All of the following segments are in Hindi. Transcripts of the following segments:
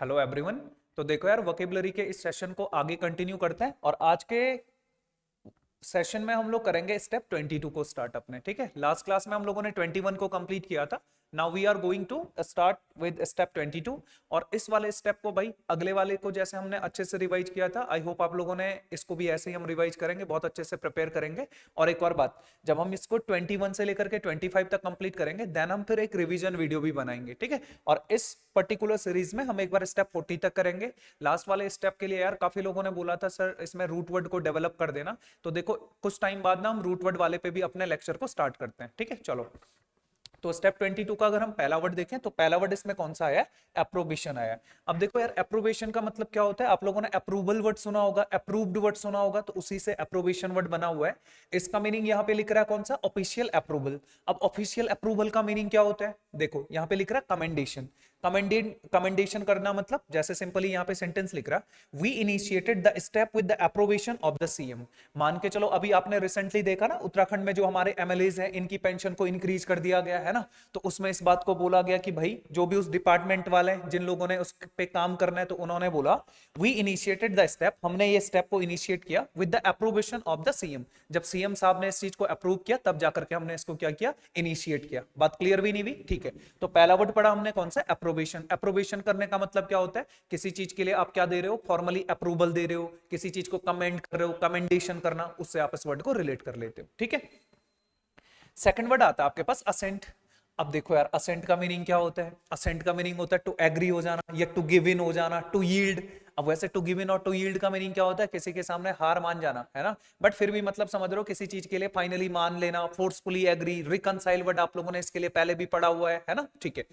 Hello everyone. तो देखो यार, वोकेबलरी के इस सेशन को आगे कंटिन्यू करते हैं और आज के सेशन में हम लोग करेंगे स्टेप 22 को स्टार्ट अपने। ठीक है, लास्ट क्लास में हम लोगों ने 21 को कंप्लीट किया था। Now we are going to start with step 22। और इस वाले स्टेप को भाई अगले वाले को जैसे हमने अच्छे से रिवाइज किया था, आई होप आप लोगों ने इसको भी ऐसे ही हम रिवाइज करेंगे, बहुत अच्छे से प्रिपेयर करेंगे। और एक और बात, जब हम इसको 21 से लेकर के 25 तक कंप्लीट करेंगे देन हम फिर एक रिवीजन वीडियो भी बनाएंगे। ठीक है, और इस पर्टिकुलर सीरीज में हम एक बार स्टेप 40 तक करेंगे। लास्ट वाले स्टेप के लिए यार काफी लोगों ने बोला था सर इसमें रूट वर्ड को डेवलप कर देना, तो देखो कुछ टाइम बाद ना हम रूट वर्ड वाले पे भी अपने लेक्चर को स्टार्ट करते हैं। ठीक है, चलो। तो स्टेप 22 का अगर हम पहला वर्ड देखें तो पहला वर्ड इसमें कौन सा आया है? एप्रोबेशन आया है। अब देखो यार, एप्रोबेशन का मतलब क्या होता है? आप लोगों ने अप्रूवल वर्ड सुना होगा, अप्रूव्ड वर्ड सुना होगा, तो उसी से एप्रोबेशन वर्ड बना हुआ है। इसका मीनिंग यहाँ पे लिख रहा है कौन सा? Official approval. अब ऑफिशियल अप्रूवल का मीनिंग क्या होता है? देखो यहाँ पे लिख रहा है कमेंडेशन। कमेंडेशन करना मतलब जैसे सिंपली यहाँ पे सेंटेंस लिख रहा है, we initiated the step with the approbation of the CM. मान के चलो अभी आपने रिसेंटली देखा ना, उत्तराखंड में जो हमारे एमएलएज हैं इनकी पेंशन को इंक्रीज कर दिया गया है ना, तो उसमें इस बात को बोला गया कि भाई जो भी उस डिपार्टमेंट वाले जिन लोगों ने उस पे काम करना है, तो उन्होंने बोला वी इनिशिएटेड द स्टेप, हमने ये स्टेप को इनिशिएट किया with the approbation of the CM. जब सीएम साहब ने इस चीज को अप्रूव किया तब जाकर के हमने इसको क्या किया? इनिशिएट किया। बात क्लियर भी नहीं हुई? ठीक है, तो पहला वर्ड पढ़ा हमने कौन सा? अप्रोवेशन। अप्रोवेशन करने का मतलब क्या होता है? किसी चीज के लिए आप क्या दे रहे हो? फॉर्मली अप्रूवल दे रहे हो, किसी चीज को कमेंट कर रहे हो, कमेंडेशन करना, उससे आप इस वर्ड को रिलेट कर लेते हो। ठीक है, सेकंड वर्ड आता है आपके पास असेंट। अब देखो यार, असेंट का मीनिंग क्या होता है? असेंट का मीनिंग होता है टू एग्री हो जाना या टू गिव इन हो जाना, टू यील्ड। अब वैसे टू गिव इन और टू यील्ड का मीनिंग क्या होता है? किसी के सामने हार मान जाना, है ना, बट फिर भी मतलब समझ रहे हो, किसी चीज के लिए फाइनली मान लेना, फोर्सफुली एग्री। रिकनसाइल वर्ड आप लोगों ने इसके लिए पहले भी पढ़ा हुआ है ना। ठीक है,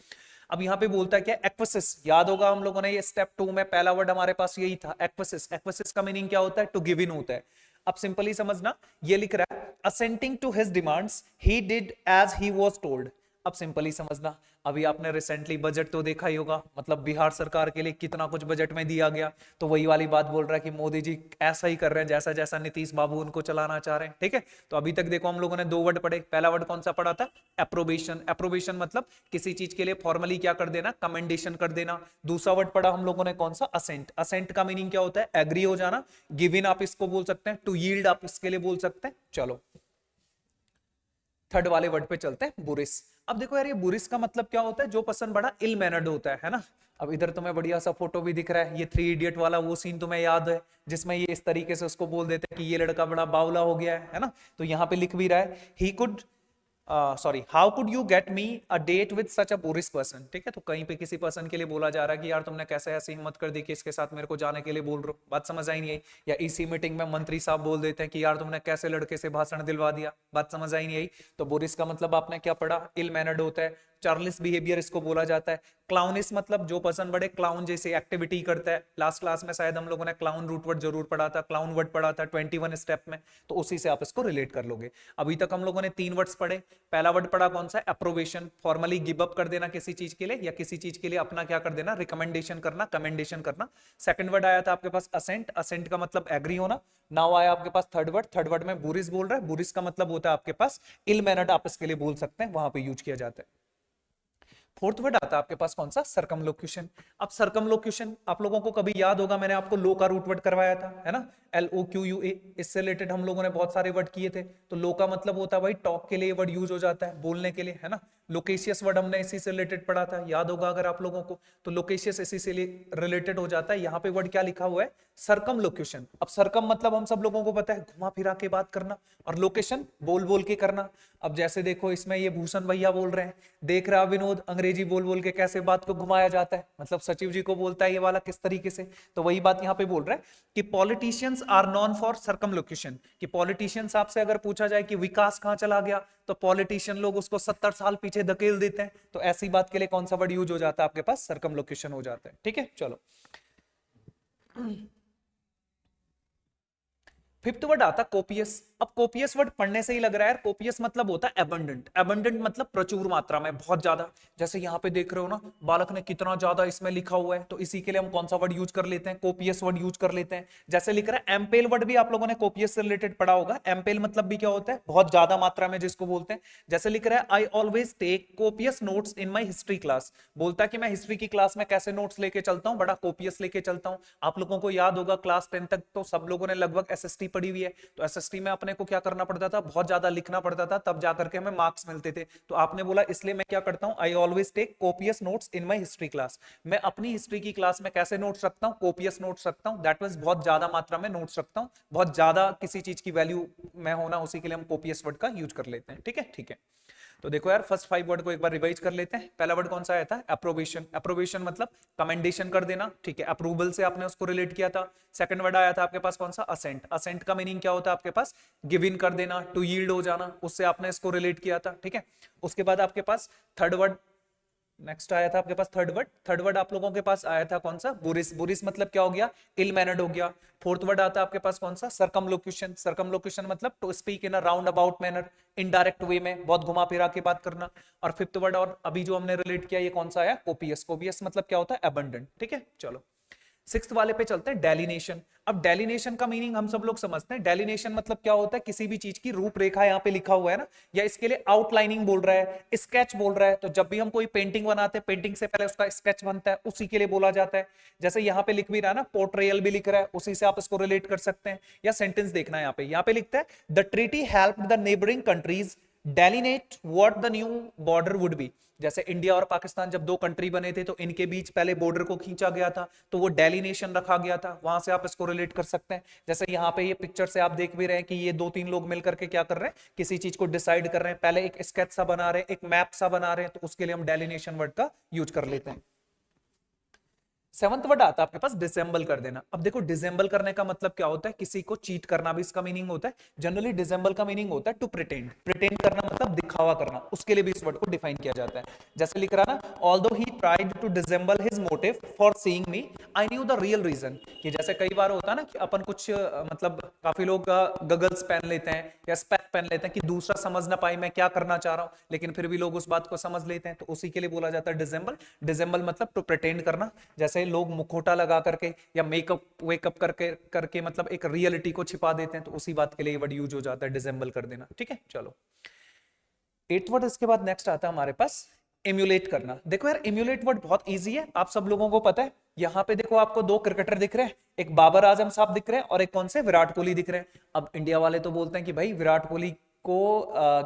अब यहाँ पे बोलता है क्या? एक्वेसिस। याद होगा हम लोगों ने ये स्टेप 2 में पहला वर्ड हमारे पास यही था, एक्वेसिस। एक्वेसिस का मीनिंग क्या होता है? टू गिव इन होता है। अब सिंपली समझना, ये लिख रहा है assenting to his demands he did as he was told. अब सिंपली समझना, अभी आपने रिसेंटली बजट तो देखा ही होगा, मतलब बिहार सरकार के लिए कितना कुछ बजट में दिया गया, तो वही वाली बात बोल रहा है कि मोदी जी ऐसा ही कर रहे हैं जैसा जैसा नीतीश बाबू उनको चलाना चाह रहे हैं। ठीक है, तो अभी तक देखो हम लोगों ने दो वर्ड पढ़े। पहला वर्ड कौन सा पढ़ा था? अप्रोबेशन। अप्रोबेशन मतलब किसी चीज के लिए फॉर्मली क्या कर देना? कमेंडेशन कर देना। दूसरा वर्ड पढ़ा हम लोगों ने कौन सा? असेंट। असेंट का मीनिंग क्या होता है? एग्री हो जाना। गिव इन आप इसको बोल सकते हैं, टू यील्ड आप इसके लिए बोल सकते हैं। चलो, थर्ड वाले वर्ड पे चलते हैं, बुरिस। अब देखो यार, ये बुरिस का मतलब क्या होता है? जो पर्सन बड़ा इल मैनर्ड होता है ना। अब इधर तुम्हें बढ़िया सा फोटो भी दिख रहा है, ये 3 इडियट वाला वो सीन तुम्हें याद है, जिसमें ये इस तरीके से उसको बोल देते हैं कि ये लड़का बड़ा बावला हो गया है ना। तो यहाँ पे लिख भी रहा है, he could sorry, how could you get me a date with such a boorish person. ठीक है, तो कहीं पे किसी पर्सन के लिए बोला जा रहा है कि यार तुमने कैसे ऐसी हिम्मत कर दी कि इसके साथ मेरे को जाने के लिए बोल रहे हो। बात समझ आई नहीं आई? या इसी मीटिंग में मंत्री साहब बोल देते हैं कि यार तुमने कैसे लड़के से भाषण दिलवा दिया। बात समझ आई नहीं आई? तो बुरिस का मतलब आपने क्या पढ़ा? इल मैनर्ड होता है। चार्लिस बिहेवियर इसको बोला जाता है। क्लाउनिस मतलब जो पर्सन बड़े क्लाउन जैसे एक्टिविटी करता है। लास्ट क्लास में शायद हम लोगों ने क्लाउन रूट वर्ड जरूर पढ़ा था, क्लाउन वर्ड पढ़ा था 21 स्टेप में, तो उसी से आप इसको रिलेट कर लोगे। अभी तक हम लोगों ने 3 वर्ड्स पढ़े। पहला वर्ड पढ़ा कौन सा? अप्रोवेशन। फॉर्मली गिव अप कर देना किसी चीज के लिए, या किसी चीज के लिए अपना क्या कर देना? रिकमेंडेशन करना, कमेंडेशन करना। सेकंड वर्ड आया था आपके पास असेंट। असेंट का मतलब एग्री होना। नाउ आया आपके पास थर्ड वर्ड। थर्ड वर्ड में बुरिस बोल रहा है। बुरिस का मतलब होता है आपके पास इल मैनर्ड, आप इसके लिए बोल सकते हैं, वहां पे यूज किया जाता है। फोर्थ वर्ड आता है आपके पास कौन सा? सर्कमलोक्यूशन। अब सर्कमलोक्यूशन आप लोगों को कभी याद होगा, मैंने आपको लो का रूट वर्ड करवाया था, है ना, LOQUA। इससे रिलेटेड हम लोगों ने बहुत सारे वर्ड किए थे। तो लो का मतलब होता है भाई टॉक के लिए वर्ड यूज हो जाता है, बोलने के लिए, है ना। लोकेशियस वर्ड हमने इसी से रिलेटेड पढ़ा था, याद होगा अगर आप लोगों को। तो लोकेशियस इसी से रिलेटेड हो जाता है। यहाँ पे वर्ड क्या लिखा हुआ है? सर्कमलोक्यूशन। अब सर्कम मतलब हम सब लोगों को पता है घुमा फिरा के बात करना, और लोकेशन बोल बोल के करना। अब जैसे देखो इसमें ये भूषण भैया बोल रहे हैं, देख रहा विनोद अंग्रेजी बोल बोल के कैसे बात को घुमाया जाता है, मतलब सचिव जी को बोलता है ये वाला किस तरीके से। तो वही बात यहाँ पे बोल रहा है कि politicians are non for circumlocution. कि पॉलिटिशियंस आपसे अगर पूछा जाए कि विकास कहाँ चला गया, तो पॉलिटिशियन लोग उसको 70 साल पीछे धकेल देते हैं। तो ऐसी बात के लिए कौन सा वर्ड यूज हो जाता है आपके पास? सर्कमलोक्यूशन हो जाता है। ठीक है, चलो। फिफ्थ वर्ड आता कोपियस। अब कोपियस वर्ड पढ़ने से ही लग रहा है यार, कोपियस मतलब होता है एबंडेंट, एबंडेंट मतलब प्रचुर मात्रा में, बहुत ज्यादा। जैसे यहाँ पे देख रहे हो ना, बालक ने कितना ज्यादा इसमें लिखा हुआ है, तो इसी के लिए हम कौन सा वर्ड यूज कर लेते हैं, कोपियस वर्ड यूज कर लेते हैं। जैसे लिख रहा है एम्पेल, वर्ड भी आप लोगों ने कोपियस से रिलेटेड पढ़ा होगा। एम्पेल मतलब भी क्या होता है, बहुत ज्यादा मात्रा में जिसको बोलते हैं। जैसे लिख रहा है I always take copious notes in my history class, बोलता है कि मैं हिस्ट्री की क्लास में कैसे नोट्स लेके चलता हूँ, बड़ा कोपियस लेके चलता हूँ। आप लोगों को याद होगा क्लास 10 तक तो सब लोगों ने लगभग एसएसटी पढ़ी हुई है, तो एसएसटी में अपने को क्या करना पड़ता था, बहुत ज्यादा लिखना पड़ता था, तब जाकर के हमें मार्क्स मिलते थे। तो आपने बोला इसलिए मैं क्या करता हूं, I always take copious notes in my history class, मैं अपनी हिस्ट्री की क्लास में कैसे नोट्स रखता हूं, कोपियस नोट्स रखता हूं, दैट मींस बहुत ज्यादा मात्रा में नोट्स रखता हूं, बहुत ज्यादा किसी चीज की वैल्यू में होना, उसी के लिए हम कोपियस वर्ड का यूज कर लेते हैं। ठीक है, ठीक है। तो देखो यार, फर्स्ट 5 वर्ड को एक बार रिवाइज कर लेते हैं। पहला वर्ड कौन सा आया था, अप्रोवेशन, अप्रोवेशन मतलब कमेंडेशन कर देना, ठीक है, अप्रूवल से आपने उसको रिलेट किया था। सेकंड वर्ड आया था आपके पास कौन सा, असेंट, असेंट का मीनिंग क्या होता है आपके पास, गिव इन कर देना, टू यील्ड हो जाना, उससे आपने इसको रिलेट किया था। ठीक है, उसके बाद आपके पास थर्ड वर्ड नेक्स्ट आया था आपके पास, थर्ड वर्ड, थर्ड वर्ड आप लोगों के पास आया था कौन सा, बुरिस, बुरिस मतलब क्या हो गया, इल मैनर्ड हो गया। फोर्थ वर्ड आता है आपके पास कौन सा, सरकमलोक्यूशन, सरकमलोक्यूशन मतलब to speak in a roundabout manner, indirect way में, बहुत घुमा फिरा के बात करना। और फिफ्थ वर्ड और अभी जो हमने रिलेट किया ये कौन सा आया, कोपियस, कोपियस मतलब क्या होता है, एबंडेंट। ठीक है, चलो सिक्स्थ वाले पे चलते हैं, डेलिनेशन। अब डेलिनेशन का मीनिंग हम सब लोग समझते हैं, डेलिनेशन मतलब क्या होता है, किसी भी चीज की रूपरेखा, यहाँ पे लिखा हुआ है ना, या इसके लिए आउटलाइनिंग बोल रहा है, स्केच बोल रहा है। तो जब भी हम कोई पेंटिंग बनाते हैं, पेंटिंग से पहले उसका स्केच बनता है, उसी के लिए बोला जाता है। जैसे यहाँ पे लिख भी रहा है ना, पोर्ट्रेयल भी लिख रहा है, उसी से आप इसको रिलेट कर सकते हैं। या सेंटेंस देखना है, यहाँ पे लिखता है the treaty helped the neighbouring countries delineate what the new border would be. जैसे इंडिया और पाकिस्तान जब दो कंट्री बने थे, तो इनके बीच पहले बॉर्डर को खींचा गया था, तो वो डेलिनेशन रखा गया था, वहां से आप इसको रिलेट कर सकते हैं। जैसे यहाँ पे ये पिक्चर से आप देख भी रहे हैं कि ये 2-3 लोग मिलकर के क्या कर रहे हैं, किसी चीज को डिसाइड कर रहे हैं, पहले एक स्केच सा बना रहे हैं, एक मैप सा बना रहे हैं, तो उसके लिए हम डेलिनेशन वर्ड का यूज कर लेते हैं। सेवंथ वर्ड आता है आपके पास डिसेंबल कर देना। अब देखो डिसेंबल करने का मतलब क्या होता है, किसी को चीट करना भी इसका मीनिंग होता है। जनरली डिसेंबल का मीनिंग होता है टू प्रिटेंड, प्रिटेंड करना मतलब दिखावा करना, उसके लिए भी इस वर्ड को डिफाइन किया जाता है। जैसे लिख रहा ना, although he tried to dissemble his motive for seeing me, I knew the real reason. कि जैसे कई बार होता है ना कि अपन कुछ मतलब काफी लोग गगल्स पहन लेते हैं या स्पेक पहन लेते हैं कि दूसरा समझ ना पाए मैं क्या करना चाह रहा हूं, लेकिन फिर भी लोग उस बात को समझ लेते हैं, तो उसी के लिए बोला जाता है डिसेंबल। डिसेंबल मतलब टू प्रिटेंड करना, जैसे लोग मुखौटा लगा करके या मेकअप वेकअप करके करके मतलब एक रियलिटी को छिपा देते हैं, तो उसी बात के लिए वर्ड यूज हो जाता है डिसेंबल कर देना। ठीक है, चलो एट वर्ड इसके बाद नेक्स्ट आता है हमारे पास एम्यूलेट करना। देखो यार एम्यूलेट वर्ड बहुत इजी है, आप सब लोगों को पता है। यहाँ पे देखो आपको 2 क्रिकेटर दिख रहे हैं, एक बाबर आजम साहब दिख रहे हैं और एक कौन से, विराट कोहली दिख रहे हैं। अब इंडिया वाले तो बोलते हैं कि भाई विराट कोहली को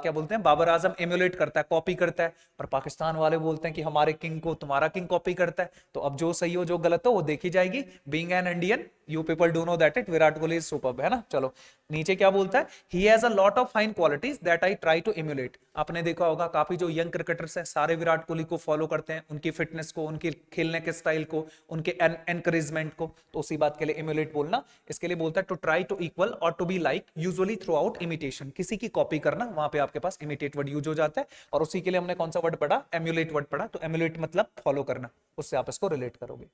क्या बोलते हैं, बाबर आजम एम्यूलेट करता है, कॉपी करता है। और पाकिस्तान वाले बोलते हैं कि हमारे किंग को तुम्हारा किंग कॉपी करता है। तो अब जो सही हो जो गलत हो वो देखी जाएगी। Being an Indian you people do know that it Virat Kohli is superb, है ना। चलो नीचे क्या बोलता है, he has a lot of fine qualities that I try to emulate. आपने देखा होगा काफी जो यंग क्रिकेटर्स हैं सारे विराट कोहली को फॉलो करते हैं, उनकी फिटनेस को, उनके खेलने के स्टाइल को, उनके एनकरेजमेंट को। तो उसी बात के लिए एम्यूलेट बोलना, इसके लिए बोलता है to try to equal or to be like, usually throughout imitation, किसी की कॉपी करना, वहां पे आपके पास इमिटेट वर्ड यूज हो जाता है। और उसी के लिए हमने कौन सा वर्ड पढ़ा, एम्यूलेट वर्ड पढ़ा। तो एम्यूलेट मतलब फॉलो करना, उससे आप इसको रिलेट करोगे।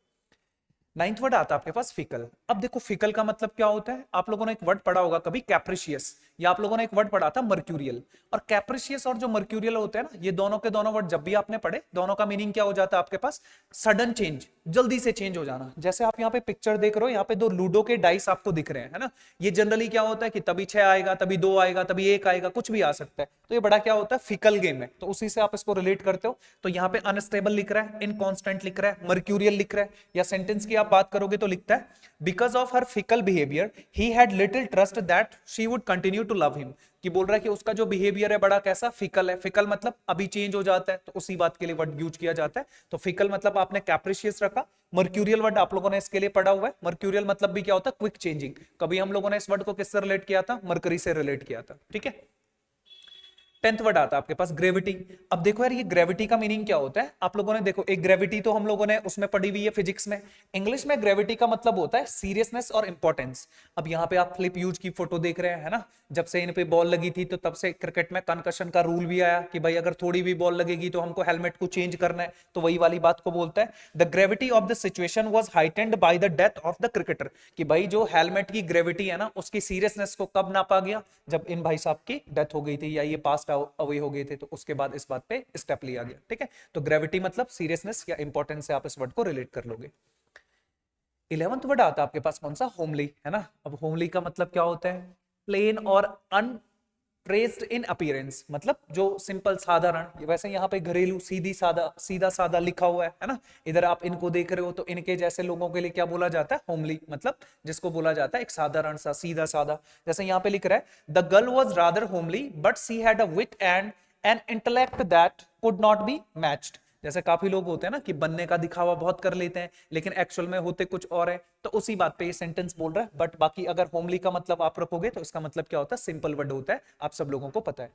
नाइन्थ वर्ड आता है आपके पास फिकल। अब देखो फिकल का मतलब क्या होता है, आप लोगों ने एक वर्ड पढ़ा होगा कभी कैप्रिशियस, या आप लोगों ने एक वर्ड पढ़ा था मर्क्यूरियल। और कैप्रिशियस और जो मर्क्यूरियल होते हैं ना, ये दोनों के दोनों वर्ड जब भी आपने पढ़े, दोनों का मीनिंग क्या हो जाता है आपके पास, सडन चेंज, जल्दी से चेंज हो जाना। जैसे आप यहाँ पे पिक्चर देख रहे हो, यहाँ पे 2 लूडो के डाइस आपको दिख रहे हैं, है ना। ये जनरली क्या होता है कि तभी 6 आएगा, तभी 2 आएगा, तभी 1 आएगा, कुछ भी आ सकता है। तो ये बड़ा क्या होता है, फिकल गेम है। तो उसी से आप इसको रिलेट करते हो। तो यहाँ पे अनस्टेबल लिख रहा है, इनकॉन्स्टेंट लिख रहा है, मर्क्यूरियल लिख रहा है। या सेंटेंस की आप बात करोगे तो लिखता है because of her fickle behaviour he had little trust that she would continue to love him. कि बोल रहा है कि उसका जो बिहेवियर है बड़ा कैसा, फिकल है। फिकल मतलब अभी चेंज हो जाता है, तो उसी बात के लिए वर्ड यूज किया जाता है। तो फिकल मतलब आपने कैप्रिशियस रखा। मर्क्यूरियल वर्ड आप लोगों ने इसके लिए पढ़ा हुआ है। मर्क्यूरियल मतलब भी क्या होता है, क्विक चेंजिंग। कभी हम लोगों ने इस वर्ड को किससे रिलेट किया था, मरकरी से रिलेट किया था। ठीक है, 10th वर्ड आता है आपके पास ग्रेविटी। अब देखो यार, ये ग्रेविटी का मीनिंग क्या होता है आप लोगों ने देखो, एक ग्रेविटी तो हम लोगों ने उसमें पढ़ी हुई है फिजिक्स में। इंग्लिश में ग्रेविटी का मतलब होता है सीरियसनेस और इंपॉर्टेंस। अब यहाँ पे आप फ्लिप ह्यूज की फोटो देख रहे हैं, है ना, जब से इन पे बॉल लगी थी तो तब से क्रिकेट में कंकशन का रूल भी आया कि भाई अगर थोड़ी भी बॉल लगेगी तो हमको हेलमेट को चेंज करना है, तो वही वाली बात को बोलता है। The gravity of the situation was heightened by the death of the cricketer, कि भाई जो हेलमेट की ग्रेविटी है ना, उसकी सीरियसनेस को कब नापा गया, जब इन भाई साहब की डेथ हो गई थी या ये पास्ट अवे हो गए थे, तो उसके बाद इस बात पे स्टेप लिया गया। ठीक है, तो ग्रेविटी मतलब सीरियसनेस या इंपॉर्टेंस से आप इस वर्ड को रिलेट कर लोगे। 11th वर्ड आता है आपके पास कौन सा, होमली, है ना। अब होमली का मतलब क्या होता है, प्लेन और अनट्रेस्ड इन अपीयरेंस, मतलब जो सिंपल साधारण, वैसे यहाँ पे घरेलू सीधी सादा सीधा सादा लिखा हुआ है ना। इधर आप इनको देख रहे हो तो इनके जैसे लोगों के लिए क्या बोला जाता है, होमली, मतलब जिसको बोला जाता है एक साधारण सा सीधा सादा। जैसे यहाँ पे लिख रहा है the girl was rather homely but she had a wit and an intellect that could not be matched. जैसे काफी लोग होते हैं ना कि बनने का दिखावा बहुत कर लेते हैं लेकिन एक्चुअल में होते कुछ और है, तो उसी बात पे ये सेंटेंस बोल रहा है। बट बाकी अगर होमली का मतलब आप रखोगे तो इसका मतलब क्या होता है, सिंपल वर्ड होता है, आप सब लोगों को पता है।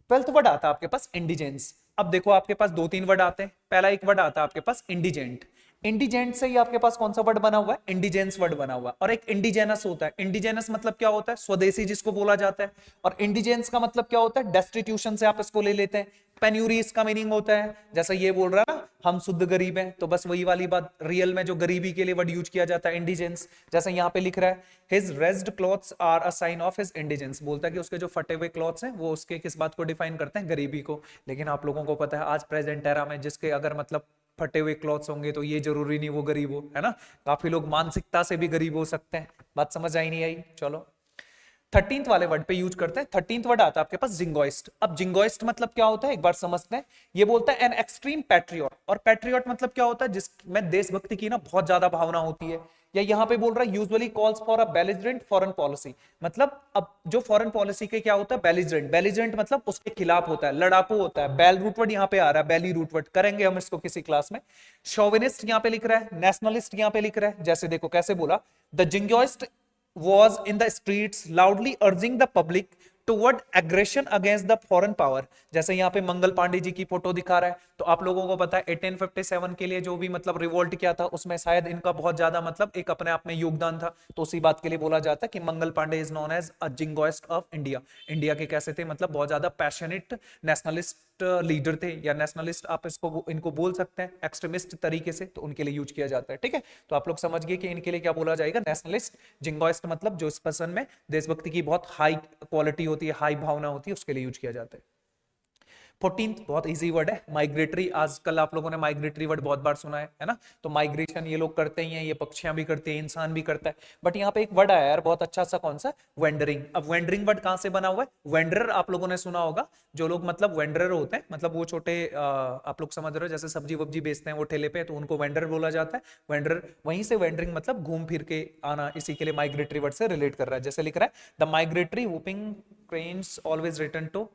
12th वर्ड आता है आपके पास इंडिजेंस। अब देखो आपके पास दो तीन वर्ड आते हैं। पहला एक वर्ड आता है आपके पास इंडिजेंट। इंडिजेंट से ही आपके पास कौन सा वर्ड बना हुआ है, इंडिजेंस वर्ड बना हुआ है। और एक इंडिजेनस होता है। इंडिजेनस मतलब क्या होता है, स्वदेशी जिसको बोला जाता है। और इंडिजेंस का मतलब क्या होता है, डेस्टिट्यूशन से आप इसको ले लेते हैं। पेन्यूरी इसका मीनिंग होता है, जैसा ये बोल रहा है ना हम शुद्ध गरीब हैं, तो बस वही वाली बात, रियल में जो गरीबी के लिए वर्ड यूज किया जाता है इंडिजेंस। जैसे यहाँ पे लिख रहा है his ragged clothes are a sign of his indigence, बोलता है कि उसके जो फटे हुए क्लॉथ्स हैं वो उसके किस बात को डिफाइन करते हैं, गरीबी को। लेकिन आप लोगों को पता है आज प्रेजेंट एरा में जिसके अगर मतलब फटे हुए क्लॉथ्स होंगे तो ये जरूरी नहीं वो गरीब हो, है ना। काफी लोग मानसिकता से भी गरीब हो सकते हैं। बात समझ आई नहीं आई, चलो 13th वाले वर्ड पे यूज करते हैं। 13th वर्ड आता है आपके पास जिंगोइस्ट। अब जिंगोइस्ट मतलब क्या होता है एक बार समझते हैं। ये बोलता है एन एक्सट्रीम पैट्रियट, और पैट्रियट मतलब क्या होता है, जिसमें देशभक्ति की ना बहुत ज्यादा भावना होती है। या यहाँ पे बोल रहा है usually calls for a belligerent foreign policy, मतलब अब जो फॉरेन पॉलिसी के क्या होता है, बेलिजरेंट, बेलिजरेंट मतलब उसके खिलाफ होता है, लड़ाकू होता है। बेल रूट वर्ड यहाँ पे आ रहा है, बेली रूट वर्ड, करेंगे हम इसको किसी क्लास में। शोविनिस्ट यहाँ पे लिख रहा है, नेशनलिस्ट यहाँ पे लिख रहा है। जैसे देखो कैसे बोला, the जिंगोइस्ट was in the streets loudly urging the public toward aggression against the foreign power। जैसे यहाँ पे मंगल पांडे जी की फोटो दिखा रहा है, तो आप लोगों को पता है 1857 के लिए जो भी मतलब रिवोल्ट किया था उसमें शायद इनका बहुत ज्यादा मतलब एक अपने आप में योगदान था, तो उसी बात के लिए बोला जाता है कि Mangal Pandey is known as a jingoist of India. India के कैसे थे, मतलब बहुत ज्यादा पैशनेट नेशनलिस्ट लीडर थे, या नेशनलिस्ट आप इसको इनको बोल सकते हैं एक्सट्रीमिस्ट तरीके से, तो उनके लिए यूज किया जाता है। ठीक है, तो आप लोग समझ गए कि इनके लिए क्या बोला जाएगा, नेशनलिस्ट। जिंगोइस्ट मतलब जो इस पर्सन में देशभक्ति की बहुत हाई क्वालिटी होती है, हाई भावना होती है, उसके लिए यूज किया जाता है। 14th बहुत इजी वर्ड है, माइग्रेटरी। आजकल आप लोगों ने माइग्रेटरी वर्ड बहुत बार सुना है ना। तो माइग्रेशन ये लोग करते ही हैं, ये पक्षियां भी करते हैं, इंसान भी करता है। बट यहाँ पे एक वर्ड आया यार बहुत अच्छा सा, कौन सा, वेंडरिंग। अब वेंडरिंग वर्ड कहां से बना हुआ है, वेंडरर आप लोगों ने सुना होगा। जो लोग मतलब वेंडरर होते हैं, मतलब वो छोटे आप लोग समझ रहे हो जैसे सब्जी वब्जी बेचते हैं वो ठेले पे, तो उनको वेंडर बोला जाता है। वेंडर वहीं से वेंडरिंग मतलब घूम फिर के आना, इसी के लिए माइग्रेटरी वर्ड से रिलेट कर रहा है। जैसे लिख रहा है the migratory whooping cranes always return to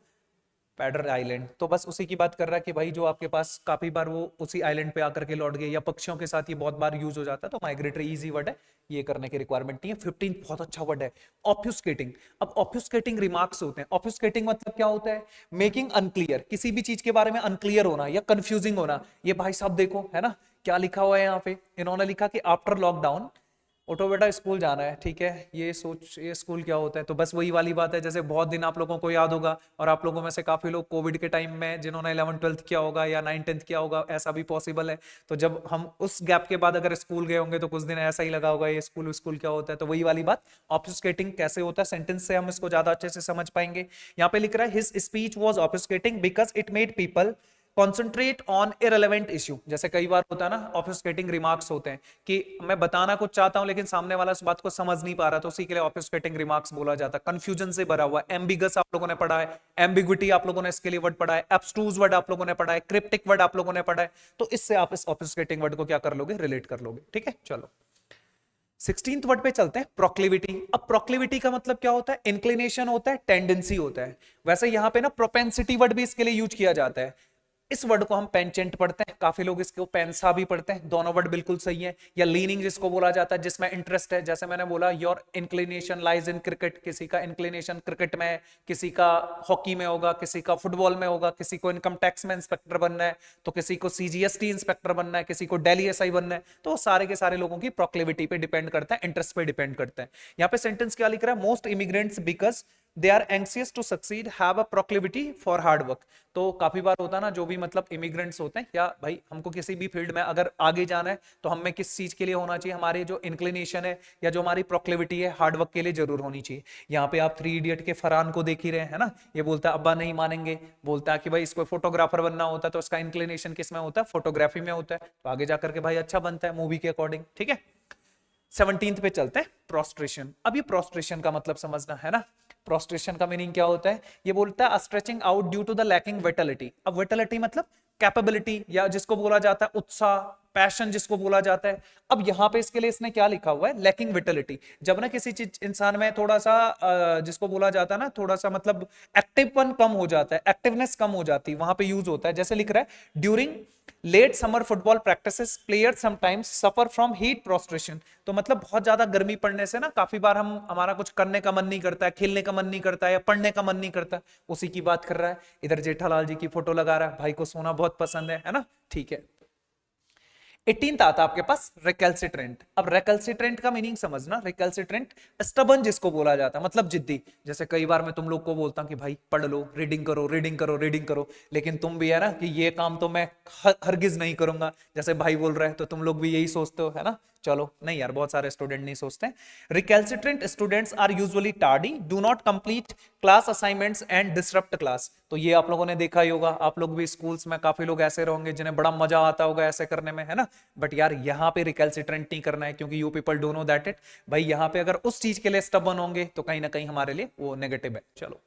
Padre Island, तो बस उसी की बात कर रहा है कि भाई जो आपके पास काफी बार वो उसी आइलैंड पे आकर के लौट गए, या पक्षियों के साथ ये बहुत बार यूज हो जाता है। तो माइग्रेटरी इजी वर्ड है, ये करने की रिक्वायरमेंट नहीं है। 15 बहुत अच्छा वर्ड है, ऑब्फ्यूस्केटिंग। अब ऑब्फ्यूस्केटिंग रिमार्क्स होते हैं। ऑब्फ्यूस्केटिंग मतलब क्या होता है, मेकिंग अनक्लियर, किसी भी चीज के बारे में अनक्लियर होना या कंफ्यूजिंग होना। ये भाई साहब देखो है ना क्या लिखा हुआ है यहाँ पे, इन्होंने लिखा कि आफ्टर लॉकडाउन उठो बेटा स्कूल जाना है। ठीक है, ये सोच ये स्कूल क्या होता है, तो बस वही वाली बात है। जैसे बहुत दिन आप लोगों को याद होगा, और आप लोगों में से काफी लोग कोविड के टाइम में जिन्होंने 11 12th किया होगा या 9 10th किया होगा, ऐसा भी पॉसिबल है। तो जब हम उस गैप के बाद अगर स्कूल गए होंगे तो कुछ दिन ऐसा ही लगा होगा ये स्कूल स्कूल क्या होता है। तो वही वाली बात, ऑब्फ्यूस्केटिंग कैसे होता है, सेंटेंस से हम इसको ज्यादा अच्छे से समझ पाएंगे। यहाँ पे लिख रहा है his speech was obfuscating because it made people concentrate on irrelevant issue. जैसे कई बार होता है ना ऑब्फ्यूस्केटिंग रिमार्क्स होते हैं कि मैं बताना कुछ चाहता हूं लेकिन सामने वाला उस बात को समझ नहीं पा रहा, तो उसी के लिए ऑब्फ्यूस्केटिंग रिमार्क्स बोला जाता है। कंफ्यूजन से भरा हुआ, एम्बिगस आप लोगों ने पढ़ा है, एम्बिग्विटी आप लोगों ने इसके लिए वर्ड पढ़ा है, एब्स्ट्रूज वर्ड आप लोगों ने पढ़ा है, क्रिप्टिक वर्ड आप लोगों ने पढ़ा है। तो इससे आप इस ऑब्फ्यूस्केटिंग वर्ड को क्या कर लोगे, रिलेट कर लोगे। ठीक है, चलो 16th वर्ड पे चलते हैं, प्रोक्लिविटी। अब प्रोक्लिविटी का मतलब क्या होता है, इंक्लिनेशन होता है, टेंडेंसी होता है। वैसे यहाँ पे ना प्रोपेंसिटी वर्ड भी इसके लिए यूज किया जाता है। इस वर्ड को हम पेंचेंट पढ़ते हैं, काफी लोग इसको पेंसा भी पढ़ते हैं, दोनों वर्ड बिल्कुल सही है। या लीनिंग जिसको बोला जाता है, जिसमें इंटरेस्ट है, जैसे मैंने बोला your inclination lies in cricket, किसी का इंक्लिनेशन क्रिकेट में है, किसी का हॉकी में होगा, किसी का फुटबॉल में होगा, किसी को इनकम टैक्स में इंस्पेक्टर बनना है, तो किसी को सीजीएसटी इंस्पेक्टर बनना है, किसी को दिल्ली एसआई बनना है। तो सारे के सारे लोगों की प्रोक्लेविटी पे डिपेंड करता है, इंटरेस्ट पे डिपेंड करता है। यहाँ पे सेंटेंस क्या लिख रहा है, most immigrants because they are anxious to succeed have a proclivity for hard work. तो काफी बार होता है ना, जो भी मतलब इमिग्रेंट्स होते हैं, या भाई हमको किसी भी फील्ड में अगर आगे जाना है तो हमें किस चीज के लिए होना चाहिए, हमारे जो इंक्लिनेशन है या जो हमारी प्रोक्लिविटी है हार्ड वर्क के लिए जरूर होनी चाहिए। यहाँ पे आप 3 इडियट के फरहान को देख ही रहे हैं ना, ये बोलता है अब्बा नहीं मानेंगे, बोलता है कि भाई इसको फोटोग्राफर बनना होता है, तो इसका इंक्लिनेशन किस में होता है, फोटोग्राफी में होता है, तो आगे जाकर के भाई अच्छा बनता है मूवी के अकॉर्डिंग। ठीक है, 17th पे चलते हैं, प्रोस्ट्रेशन। अब ये प्रोस्ट्रेशन का मतलब समझना है ना, प्रोस्ट्रेशन का मीनिंग क्या होता है, ये बोलता है stretching out due to the lacking vitality. अब विटलिटी मतलब कैपेबिलिटी, या जिसको बोला जाता है उत्साह, पैशन जिसको बोला जाता है। अब यहां पे इसके लिए इसने क्या लिखा हुआ है, लैकिंग विटलिटी। जब ना किसी चीज इंसान में थोड़ा सा जिसको बोला जाता है ना, थोड़ा सा मतलब एक्टिवपन कम हो जाता है, एक्टिवनेस कम हो जाती है, वहां पे यूज होता है। जैसे लिख रहा है during late summer football practices players sometimes suffer from heat prostration. तो मतलब बहुत ज्यादा गर्मी पड़ने से ना काफी बार हमारा कुछ करने का मन नहीं करता है, खेलने का मन नहीं करता है, या पढ़ने का मन नहीं करता। उसी की बात कर रहा है। इधर जेठालाल जी की फोटो लगा रहा है, भाई को सोना बहुत पसंद है ना, ठीक है। 18th आता आपके पास रिकैल्सिट्रेंट। अब रिकैल्सिट्रेंट का मीनिंग समझना, रिकैल्सिट्रेंट स्टबर्न जिसको बोला जाता है, मतलब जिद्दी। जैसे कई बार मैं तुम लोग को बोलता हूं कि भाई पढ़ लो, रीडिंग करो, रीडिंग करो, रीडिंग करो, लेकिन तुम भी है ना कि ये काम तो मैं हरगिज नहीं करूंगा, जैसे भाई बोल रहे हैं, तो तुम लोग भी यही सोचते हो, है ना। चलो नहीं यार, बहुत सारे स्टूडेंट नहीं सोचते। Recalcitrant students are usually tardy, do not complete class assignments and disrupt class. तो ये आप लोगों ने देखा ही होगा, आप लोग भी स्कूल्स में काफी लोग ऐसे रहोगे जिन्हें बड़ा मजा आता होगा ऐसे करने में, है ना। बट यार यहाँ पे रिकैल्सिट्रेंट नहीं करना है, क्योंकि you people don't know that it. भाई यहाँ पे अगर उस चीज के लिए स्टबर्न होंगे तो कहीं ना कहीं हमारे लिए वो नेगेटिव है। चलो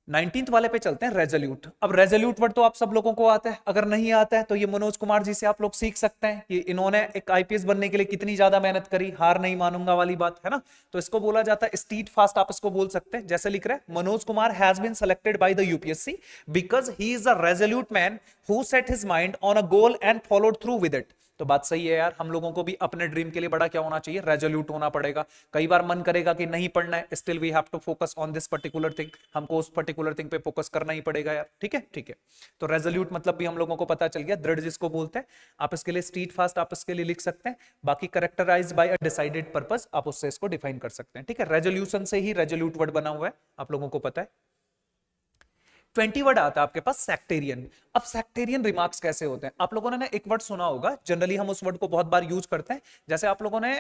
19th वाले पे चलते हैं, रेजोल्यूट। अब रेजोल्यूट वर्ड तो आप सब लोगों को आता है, अगर नहीं आता है तो ये मनोज कुमार जी से आप लोग सीख सकते हैं कि इन्होंने एक आईपीएस बनने के लिए कितनी ज्यादा मेहनत करी, हार नहीं मानूंगा वाली बात, है ना। तो इसको बोला जाता है स्टीड फास्ट, आप इसको बोल सकते हैं। जैसे लिख रहे हैं, Manoj Kumar has been selected by the UPSC because he is a resolute man who set his mind on a goal and followed through with it. तो बात सही है यार, हम लोगों को भी अपने ड्रीम के लिए बड़ा क्या होना चाहिए, रेजोल्यूट होना पड़ेगा। कई बार मन करेगा कि नहीं पढ़ना है, still we have to focus on this particular thing, हमको उस पर्टिकुलर थिंग पे फोकस करना ही पड़ेगा यार। ठीक है, ठीक है। तो रेजोल्यूट मतलब भी हम लोगों को पता चल गया, दृढ़ जिसको बोलते हैं। आप इसके लिए स्ट्रीट फास्ट आप इसके लिए लिख सकते हैं। बाकी करेक्टराइज बाय अ डिसाइडेड पर्पस, आप उससे इसको डिफाइन कर सकते हैं। ठीक है, रेजोल्यूशन से ही रेजोल्यूट वर्ड बना हुआ है, आप लोगों को पता है। 20 वर्ड आता है आपके पास, सेक्टेरियन। अब सेक्टेरियन रिमार्क्स कैसे होते हैं, आप लोगों ने ना एक वर्ड सुना होगा, जनरली हम उस वर्ड को बहुत बार यूज करते हैं। जैसे आप लोगों ने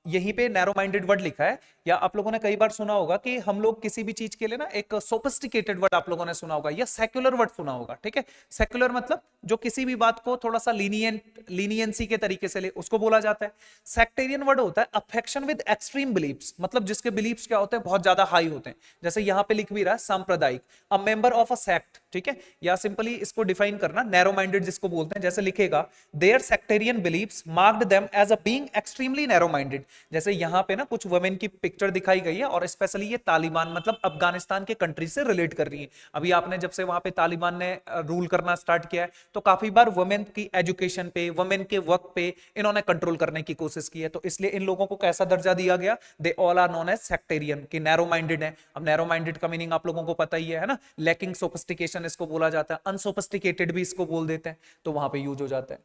यहीं पे नैरो माइंडेड वर्ड लिखा है, या आप लोगों ने कई बार सुना होगा कि हम लोग किसी भी चीज के लिए ना एक सोफिस्टिकेटेड वर्ड आप लोगों ने सुना होगा, या सेक्युलर वर्ड सुना होगा। ठीक है, सेक्युलर मतलब जो किसी भी बात को थोड़ा सा लीनियंसी के तरीके से ले, उसको बोला जाता है। सेक्टेरियन वर्ड होता है अफेक्शन विद एक्सट्रीम बिलीफ्स, मतलब जिसके बिलीफ्स क्या होते हैं, बहुत ज्यादा हाई होते हैं। जैसे यहां पे लिख भी रहा है सांप्रदायिक, a member of a sect. ठीक है, या सिंपली इसको डिफाइन करना, नैरो माइंडेड जिसको बोलते हैं। जैसे लिखेगा, their sectarian beliefs marked them as a being extremely narrow minded. जैसे यहां पे ना कुछ वुमेन की पिक्चर दिखाई गई है, और स्पेशली ये तालिबान मतलब अफगानिस्तान के कंट्री से रिलेट कर रही है। अभी आपने जब से वहां पे तालिबान ने रूल करना स्टार्ट किया है, तो काफी बार वुमेन की एजुकेशन पे, वुमेन के वर्क पे इन्होंने कंट्रोल करने की कोशिश की है। तो इसलिए इन लोगों को कैसा दर्जा दिया गया, they all are known as sectarian, कि नैरो माइंडेड है। अब नैरो माइंडेड का मीनिंग आप लोगों को पता ही है ना, लैकिंग सोफिस्टिकेशन इसको बोला जाता है, अनसोफिस्टिकेटेड भी इसको बोल देते हैं, तो वहां पे यूज हो जाता है।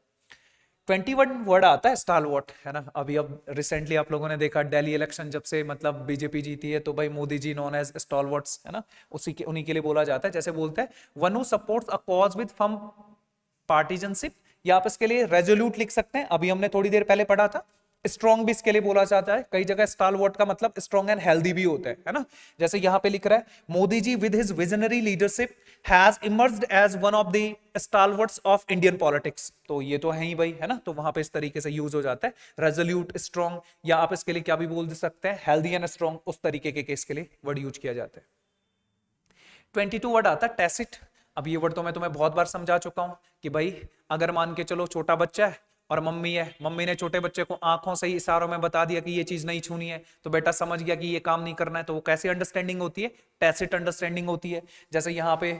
21 वर्ड आता है स्टालवर्ट, है ना। अभी अब रिसेंटली आप लोगों ने देखा, दिल्ली इलेक्शन जब से मतलब बीजेपी जीती है, तो भाई Modi ji known as stalwarts, है ना, उन्हीं के लिए बोला जाता है। जैसे बोलते हैं, one who supports a cause with firm partisanship, या आप इसके लिए रेजोल्यूट लिख सकते हैं, अभी हमने थोड़ी देर पहले पढ़ा था। स्ट्रॉन्ग भी इसके लिए बोला जाता है, कई जगह स्टालवर्ट का मतलब स्ट्रॉन्ग एंड हेल्दी भी होता है ना। जैसे यहां पे लिख रहा है, Modi ji with his visionary leadership has emerged as one of the stalwarts of Indian politics. तो ये तो है ही भाई, है ना, तो वहां पे इस तरीके से यूज हो जाता है रेजोल्यूट, स्ट्रॉन्ग, या आप इसके लिए क्या भी बोल सकते हैं, हेल्दी एंड स्ट्रॉन्ग, उस तरीके के केस के लिए वर्ड यूज किया जाता है। 22 वर्ड आता है टैसिट। अब ये वर्ड तो मैं तुम्हें बहुत बार समझा चुका हूं कि भाई अगर मान के चलो छोटा बच्चा है और मम्मी है, मम्मी ने छोटे बच्चे को आंखों से ही इशारों में बता दिया कि ये चीज नहीं छूनी है, तो बेटा समझ गया कि ये काम नहीं करना है, तो वो कैसी अंडरस्टैंडिंग होती है, टैसिट अंडरस्टैंडिंग होती है। जैसे यहाँ पे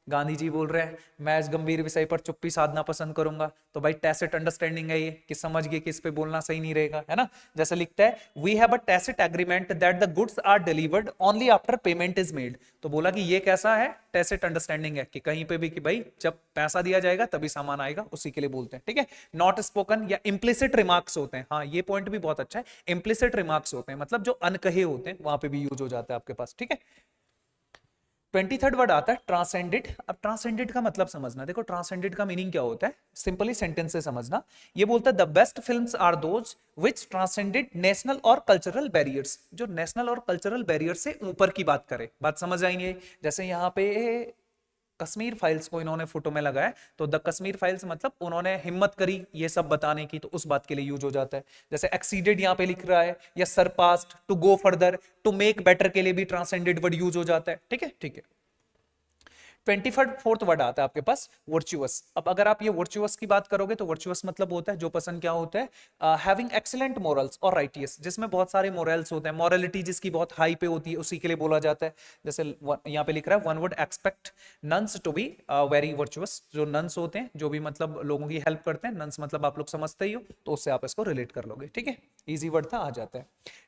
गांधी जी बोल रहे हैं मैं इस गंभीर विषय पर चुप्पी साधना पसंद करूंगा, तो भाई टैसिट अंडरस्टैंडिंग है ये कि समझ गए कि इस पे बोलना सही नहीं रहेगा, है ना। जैसे लिखता है we have a tacit agreement that the goods are delivered only after payment is made. तो बोला कि ये कैसा है, टैसिट अंडरस्टैंडिंग है कि कहीं पे भी कि भाई जब पैसा दिया जाएगा तभी सामान आएगा, उसी के लिए बोलते हैं, ठीक है। नॉट स्पोकन या इम्प्लिसिट रिमार्क्स होते हैं, हाँ ये पॉइंट भी बहुत अच्छा है, इम्प्लिसिट रिमार्क्स होते हैं मतलब जो अनकहे होते हैं वहां पे भी यूज हो जाता है आपके पास, ठीक है। 23rd वर्ड आता है ट्रांसेंडेड। अब ट्रांसेंडेड का मतलब समझना, देखो ट्रांसेंडेड का मीनिंग क्या होता है, सिंपली सेंटेंस से समझना। ये बोलता है the best films are those which transcended national और कल्चरल बैरियर्स, जो नेशनल और कल्चरल बैरियर से ऊपर की बात करे। बात समझ आएंगे। जैसे यहाँ पे कश्मीर फाइल्स को इन्होंने फोटो में लगाया, तो द कश्मीर फाइल्स मतलब उन्होंने हिम्मत करी ये सब बताने की, तो उस बात के लिए यूज हो जाता है। जैसे एक्सीडेड यहाँ पे लिख रहा है, या surpassed, to go further, to make better के लिए भी ट्रांसेंडेड वर्ड यूज हो जाता है, ठीक है, ठीक है। 24th वर्ड आता है आपके पास वर्चुअस। अब अगर आप ये वर्चुअस की बात करोगे तो वर्चुअस मतलब होता है जो पर्सन क्या होता है, हैविंग एक्सीलेंट मोरल्स और राइटियस, जिसमें बहुत सारे मोरल्स होते हैं, मॉरलिटी जिसकी बहुत हाई पे होती है उसी के लिए बोला जाता है। जैसे यहाँ पे लिख रहा है one would expect nuns to be very virtuous, जो नन्स होते हैं जो भी मतलब लोगों की हेल्प करते हैं, नन्स मतलब आप लोग समझते ही हो, तो उससे आप इसको रिलेट कर लोगे, ठीक है। इजी वर्ड था, आ जाता है।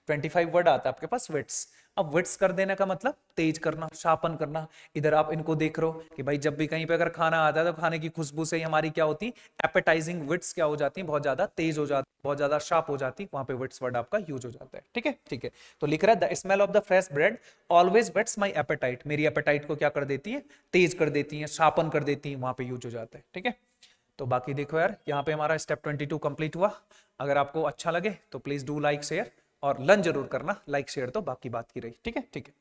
25 वर्ड आता है आपके पास विट्स। अब विट्स कर देने का मतलब तेज करना, शार्पन करना। इधर आप इनको देख रहे हो कि भाई जब भी कहीं पे अगर खाना आता है तो खाने की खुशबू से ही हमारी क्या होती, एपेटाइजिंग विट्स क्या हो जाती है, बहुत ज्यादा तेज हो जाती, बहुत ज्यादा शार्प हो जाती, वहां पे विट्स वर्ड आपका यूज हो जाता है, ठीक है, ठीक है। तो लिख रहा है the smell of the fresh bread always whets my appetite, मेरी एपेटाइट को क्या कर देती है, तेज कर देती है, शार्पन कर देती है, वहां पे यूज हो जाता है, ठीक है। तो बाकी देखो यार, यहाँ पे हमारा स्टेप 22 कंप्लीट हुआ। अगर आपको अच्छा लगे तो प्लीज डू लाइक शेयर, और लर्न जरूर करना, लाइक शेयर तो बाकी बात की रही, ठीक है, ठीक है।